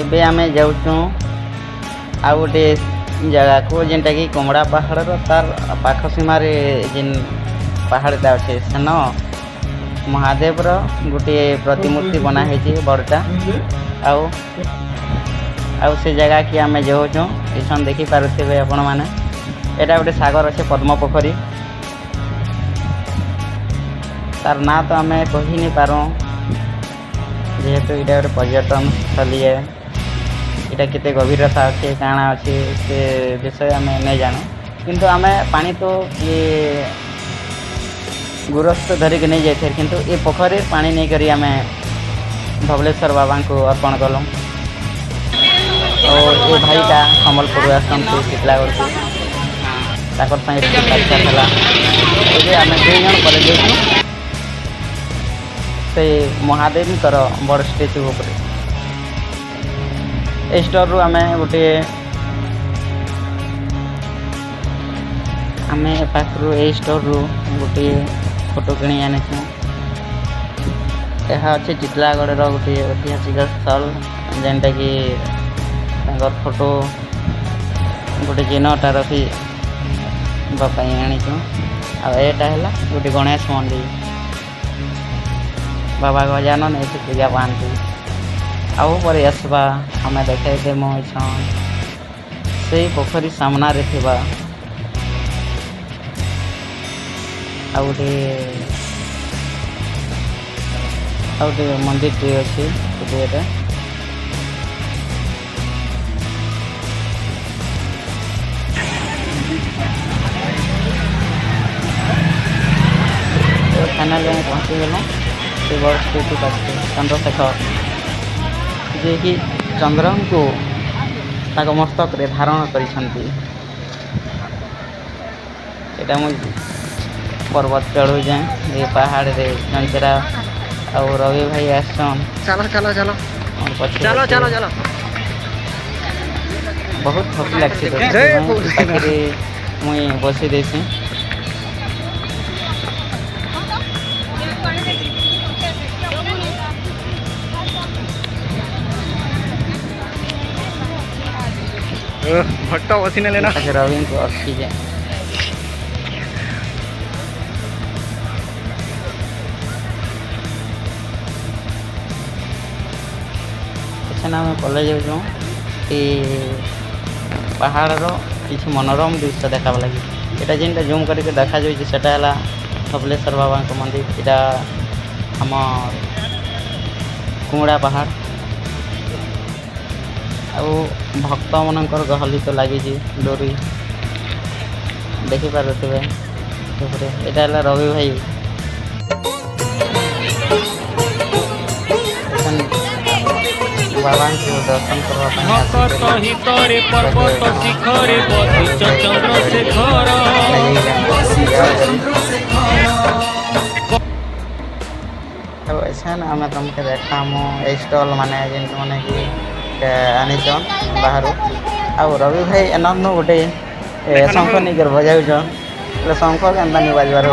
ଏବେ ଆମେ ଯାଉଛୁ ଆଉ ଗୋଟେ ଜାଗାକୁ ଯେନ୍ଟା କି କମଳା ପାହାଡ଼ର ତାର ପାଖ ସୀମାରେ ଯେନ୍ ପାହାଡ଼ଟା ଅଛେ ସେନ ମହାଦେବର ଗୋଟିଏ ପ୍ରତିମୂର୍ତ୍ତି ବନା ହେଇଛି ବଡ଼ଟା। ଆଉ ଆଉ ସେ ଜାଗାକି ଆମେ ଯାଉଛୁ ଏଇସନ୍ ଦେଖିପାରୁଥିବେ ଆପଣମାନେ। ଏଇଟା ଗୋଟେ ସାଗର ଅଛେ ପଦ୍ମ ପୋଖରୀ। ତାର ନାଁ ତ ଆମେ କହି ନି ପାରୁଁ ଯେହେତୁ ଏଇଟା ଗୋଟେ ପର୍ଯ୍ୟଟନ ସ୍ଥଳୀ। ଏଇଟା କେତେ ଗଭୀରତା ଅଛି କାଣା ଅଛି ସେ ବିଷୟ ଆମେ ନାଇଁ ଜାଣୁ, କିନ୍ତୁ ଆମେ ପାଣି ତ ଇଏ ଗୁରସ୍ତ ଧରିକି ନେଇ ଯାଇଥାଏ, କିନ୍ତୁ ଏ ପୋଖରୀ ପାଣି ନେଇକରି ଆମେ ଧବଳେଶ୍ୱର ବାବାଙ୍କୁ ଅର୍ପଣ କଲୁ। ଆଉ ଏ ଭାଇଟା ସମ୍ବଲପୁରରୁ ଆସନ୍ତି ଟିଟଲାଗଡ଼କୁ, ତାଙ୍କର ସାଙ୍ଗେ ଟିକେ ସାକ୍ଷାତ ହେଲା। ଏବେ ଆମେ 2 ଜଣ ପରେ ଯାଇଛୁ ସେଇ ମହାଦେବଙ୍କର ବଡ଼ ଷ୍ଟାଚ୍ୟୁ ଉପରେ। এই ଷ୍ଟୋରରୁ ଆମେ ଗୋଟିଏ ଆମେ ପାଖରୁ ଏଇ ଷ୍ଟୋରରୁ ଗୋଟିଏ ଫଟୋ କିଣି ଆଣିଛୁ। ଏହା ଅଛି ଟିଟଲାଗଡ଼ର ଗୋଟିଏ ଐତିହାସିକ ସ୍ଥଳ, ଯେନ୍ଟାକି ତାଙ୍କର ଫଟୋ ଗୋଟେ ଚିହ୍ନଟା ରଖିବା ପାଇଁ ଆଣିଛୁ। ଆଉ ଏଇଟା ହେଲା ଗୋଟେ ଗଣେଶ ମନ୍ଦିର, ବାବା ଗଜାନନ ଏଠି ପୂଜା ପାଆନ୍ତି। ଆଉ ପରେ ଆସିବା ଆମେ ଦେଖାଇଦେମୁ ଇଛନ୍ ସେଇ ପୋଖରୀ ସାମ୍ନାରେ ଥିବା ଆଉ ଗୋଟେ ମନ୍ଦିରଟି ଅଛି ଗୋଟିଏଟା। ଫାଇନାଲି ଆମେ ପହଞ୍ଚିଗଲୁ ସେ ବଡ଼ ଷ୍ଟାଚ୍ୟୁ ପାଖରେ। ଚନ୍ଦ୍ରଶେଖର ଯିଏକି ଚନ୍ଦ୍ରଙ୍କୁ ତାଙ୍କ ମସ୍ତକରେ ଧାରଣ କରିଛନ୍ତି। ଏଇଟା ମୁଁ ପର୍ବତ ଚଢ଼ୁଛେଁ ଏ ପାହାଡ଼ରେ ଚଞ୍ଚରା। ଆଉ ରବି ଭାଇ ଆସଛନ୍ ବହୁତ ଥକି ଲାଗ୍ସି, ତ ସେଥିପାଇଁ ଏ ପାଖରେ ମୁଇଁ ବସି ଦେଇଛି। भट्ट बसी ने लेना रवि को ऑक्सीजन आम कले जाऊँ कि पहाड़र किसी मनोरम दृश्य देखा लगे। यहाँ जेनटा जूम करके देखा जाए सेटा है धबलेश्वर बाबा मंदिर। यहाँ आम कुमुड़ा पहाड़ ଆଉ ଭକ୍ତ ମାନଙ୍କର ଗହଳି ତ ଲାଗିଛି। ଡୋରି ଦେଖିପାରୁଥିବେ ଉପରେ। ଏଇଟା ହେଲା ରବି ଭାଇ ବାବାଙ୍କୁ ଦର୍ଶନ କରିବା ପାଇଁ ଆସିଛନ୍ତି। ଆମେ ତମକେ ଦେଖାମୁ ଏଇ ଷ୍ଟଲ୍ ମାନେ ଯେମିତି ମାନେ କି ଆନିଛନ୍ ବାହାରୁ। ଆଉ ରବି ଭାଇ ଏନୁ ଗୋଟେ ଶଙ୍ଖ ନେଇକରି ବଜାଉଛନ୍। ଶଙ୍ଖ କେନ୍ତା ନି ବାଜବାର